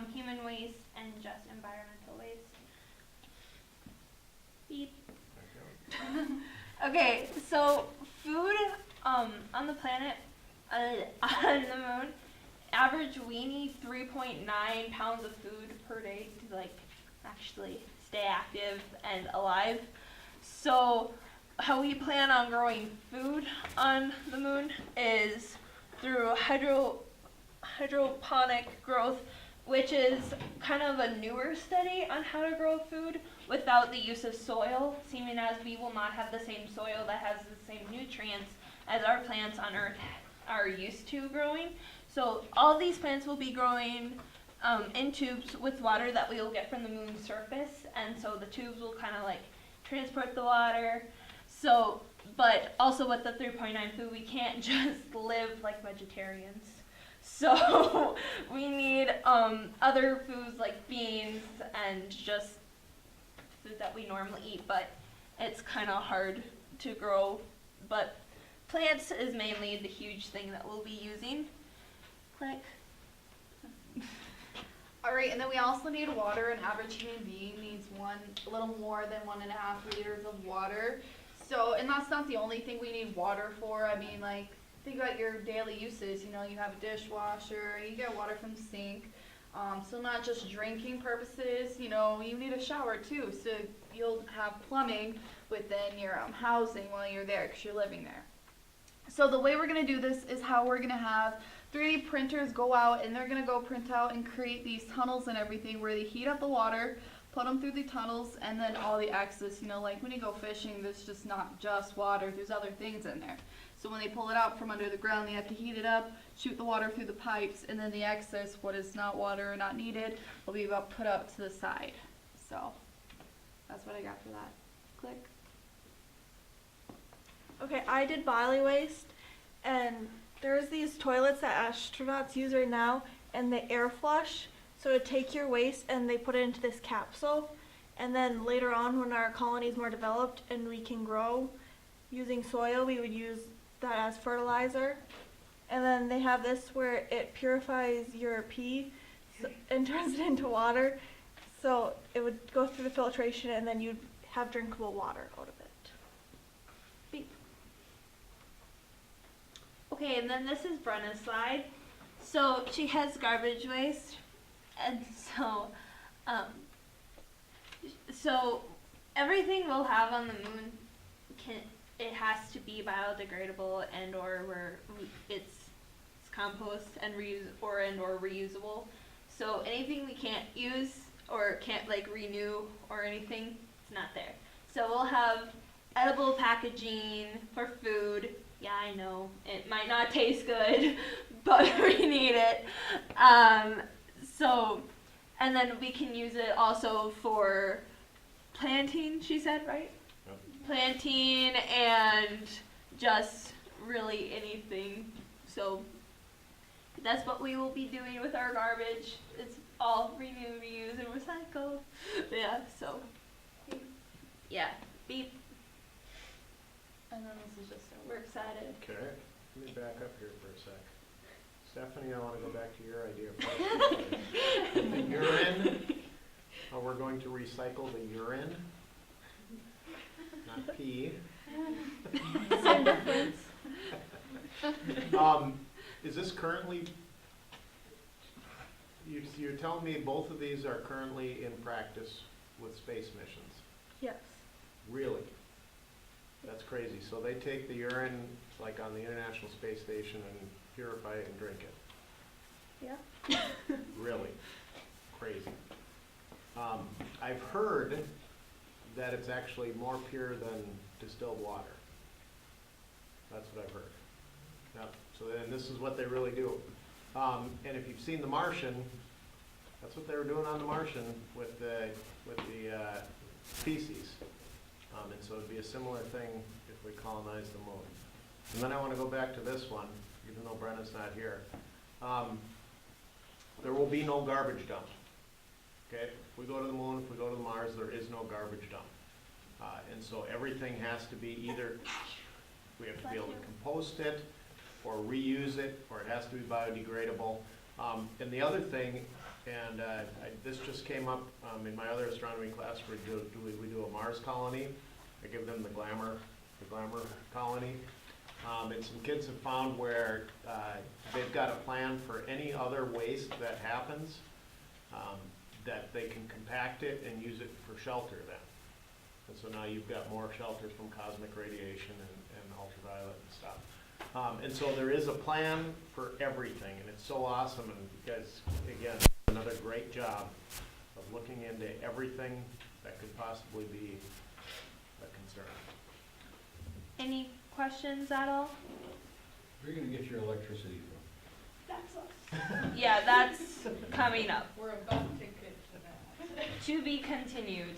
human waste, and just environmental waste. Beep. Okay, so food on the planet, on the moon, average we need 3.9 pounds of food per day to like actually stay active and alive. So how we plan on growing food on the moon is through hydroponic growth, which is kind of a newer study on how to grow food without the use of soil, seeming as we will not have the same soil that has the same nutrients as our plants on Earth are used to growing. So all these plants will be growing in tubes with water that we will get from the moon's surface, and so the tubes will kind of like transport the water. So, but also with the 3.9 food, we can't just live like vegetarians. So we need other foods like beans and just food that we normally eat, but it's kind of hard to grow. But plants is mainly the huge thing that we'll be using. Click. All right, and then we also need water. An average human being needs a little more than 1.5 liters of water. So, and that's not the only thing we need water for. I mean, like, think about your daily uses. You know, you have a dishwasher, you get water from the sink. So not just drinking purposes, you know, you need a shower too. So you'll have plumbing within your housing while you're there because you're living there. So the way we're going to do this is how we're going to have 3D printers go out, and they're going to go print out and create these tunnels and everything where they heat up the water, put them through the tunnels, and then all the excess, you know, like when you go fishing, there's just not just water, there's other things in there. So when they pull it out from under the ground, they have to heat it up, shoot the water through the pipes, and then the excess, what is not water or not needed, will be put up to the side. So that's what I got for that. Click. Okay, I did bodily waste, and there's these toilets that astronauts use right now, and they air flush. So to take your waste and they put it into this capsule, and then later on when our colony is more developed and we can grow using soil, we would use that as fertilizer. And then they have this where it purifies your pee and turns it into water. So it would go through the filtration, and then you'd have drinkable water out of it. Beep. Okay, and then this is Brenna's slide. So she has garbage waste, and so everything we'll have on the moon it has to be biodegradable and or where it's compost and reusable. So anything we can't use or can't like renew or anything, it's not there. So we'll have edible packaging for food. Yeah, I know it might not taste good, but we need it. And then we can use it also for planting, she said, right? Yep. Planting and just really anything. So that's what we will be doing with our garbage. It's all renew, reuse, and recycle. Yeah, so yeah, beep. And then this is just, we're excited. Okay, let me back up here for a sec. Stephanie, I want to go back to your idea first. The urine, we're going to recycle the urine, not pee. Same difference. Is this currently, you're telling me both of these are currently in practice with space missions? Yes. Really? That's crazy. So they take the urine, like on the International Space Station, and purify it and drink it? Yeah. Really? Crazy. I've heard that it's actually more pure than distilled water. That's what I've heard. Now, so then this is what they really do. And if you've seen The Martian, that's what they were doing on The Martian with the feces. And so it'd be a similar thing if we colonize the moon. And then I want to go back to this one, even though Brenna's not here. There will be no garbage dump. Okay? If we go to the moon, if we go to Mars, there is no garbage dump. And so everything has to be either, we have to be able to compost it, or reuse it, or it has to be biodegradable. And the other thing, and this just came up in my other astronomy class, we do a Mars colony. I give them the glamour colony. And some kids have found where they've got a plan for any other waste that happens, that they can compact it and use it for shelter then. And so now you've got more shelter from cosmic radiation and ultraviolet and stuff. And so there is a plan for everything, and it's so awesome. And you guys, again, another great job of looking into everything that could possibly be a concern. Any questions at all? Where are you gonna get your electricity from? That's us. Yeah, that's coming up. We're about to get to that. To be continued.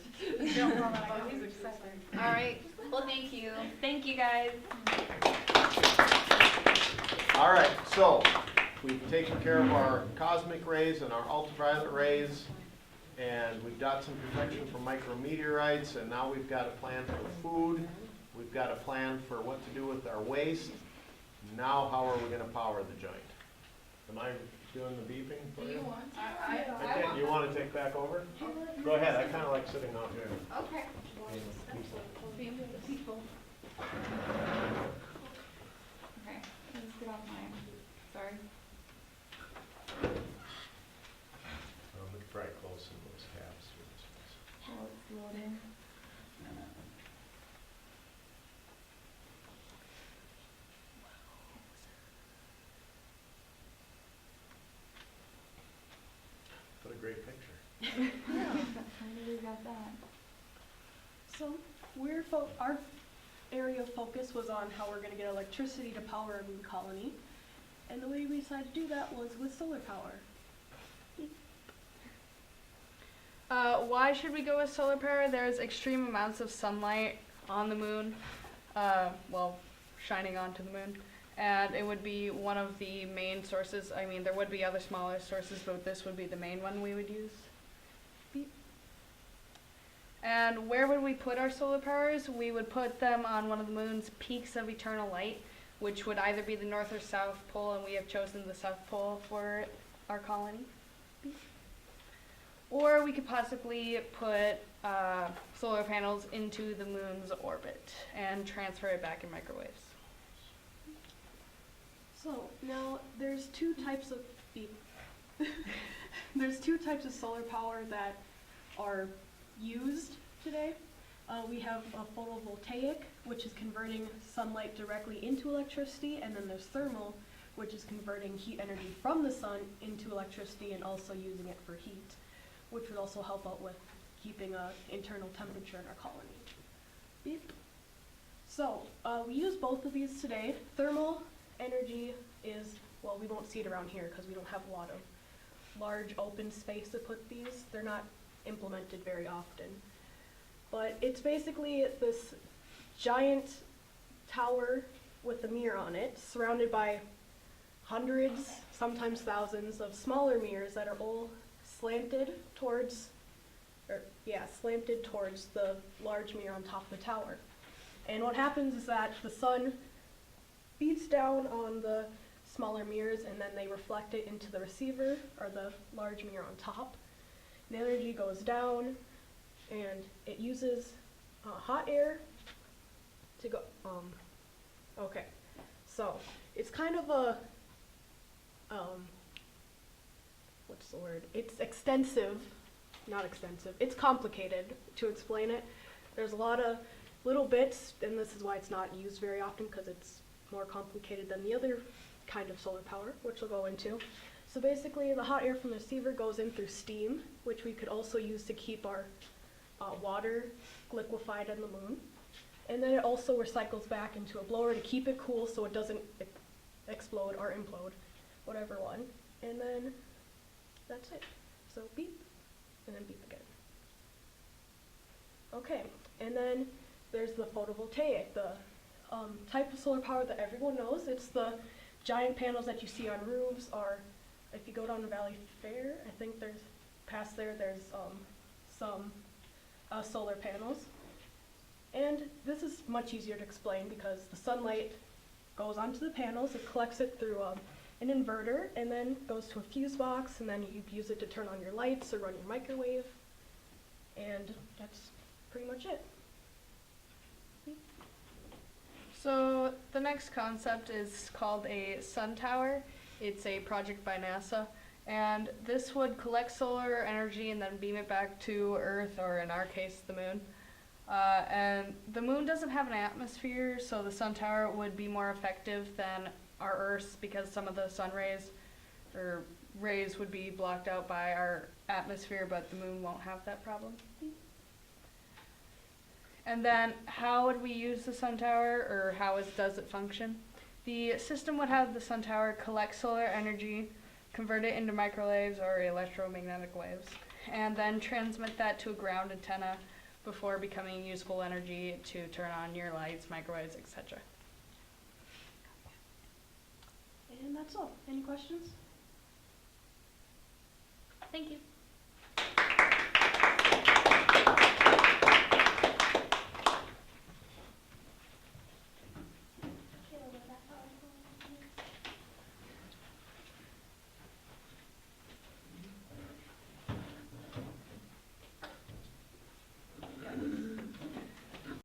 All right, well, thank you. Thank you, guys. All right, so we've taken care of our cosmic rays and our ultraviolet rays, and we've got some protection from micrometeorites, and now we've got a plan for food. We've got a plan for what to do with our waste. Now, how are we going to power the joint? Am I doing the beeping for you? Okay, you want to take back over? Go ahead. I kind of like sitting out here. Okay. Okay, let's get off mine. Sorry. We could probably close some of those tabs. Oh, it's loading. What a great picture. Finally got that. So our area of focus was on how we're going to get electricity to power a moon colony. And the way we decided to do that was with solar power. Why should we go with solar power? There's extreme amounts of sunlight on the moon, shining onto the moon. And it would be one of the main sources. I mean, there would be other smaller sources, but this would be the main one we would use. Beep. And where would we put our solar powers? We would put them on one of the moon's peaks of eternal light, which would either be the North or South Pole, and we have chosen the South Pole for our colony. Beep. Or we could possibly put solar panels into the moon's orbit and transfer it back in microwaves. So now there's two types of there's two types of solar power that are used today. We have a photovoltaic, which is converting sunlight directly into electricity, and then there's thermal, which is converting heat energy from the sun into electricity and also using it for heat, which would also help out with keeping an internal temperature in our colony. Beep. So we use both of these today. Thermal energy is, well, we won't see it around here because we don't have a lot of large open space to put these. They're not implemented very often. But it's basically this giant tower with a mirror on it, surrounded by hundreds, sometimes thousands of smaller mirrors that are all slanted towards the large mirror on top of the tower. And what happens is that the sun beats down on the smaller mirrors, and then they reflect it into the receiver, or the large mirror on top. And the energy goes down, and it uses hot air to go, okay. So, it's kind of a, what's the word? It's extensive, not extensive, it's complicated to explain it. There's a lot of little bits, and this is why it's not used very often, because it's more complicated than the other kind of solar power, which we'll go into. So basically, the hot air from the receiver goes in through steam, which we could also use to keep our water liquefied on the moon. And then it also recycles back into a blower to keep it cool so it doesn't explode or implode, whatever one. And then that's it. So beep, and then beep again. Okay, and then there's the photovoltaic, the type of solar power that everyone knows. It's the giant panels that you see on roofs, or if you go down to Valley Fair, I think there's some solar panels. And this is much easier to explain because the sunlight goes onto the panels, it collects it through an inverter, and then goes to a fuse box, and then you use it to turn on your lights or run your microwave, and that's pretty much it. So the next concept is called a sun tower. It's a project by NASA, and this would collect solar energy and then beam it back to Earth, or in our case, the moon. And the moon doesn't have an atmosphere, so the sun tower would be more effective than our Earth's, because some of the sun rays or rays would be blocked out by our atmosphere, but the moon won't have that problem. And then how would we use the sun tower, or does it function? The system would have the sun tower collect solar energy, convert it into microwaves or electromagnetic waves, and then transmit that to a ground antenna before becoming useful energy to turn on your lights, microwaves, etc. And that's all. Any questions? Thank you.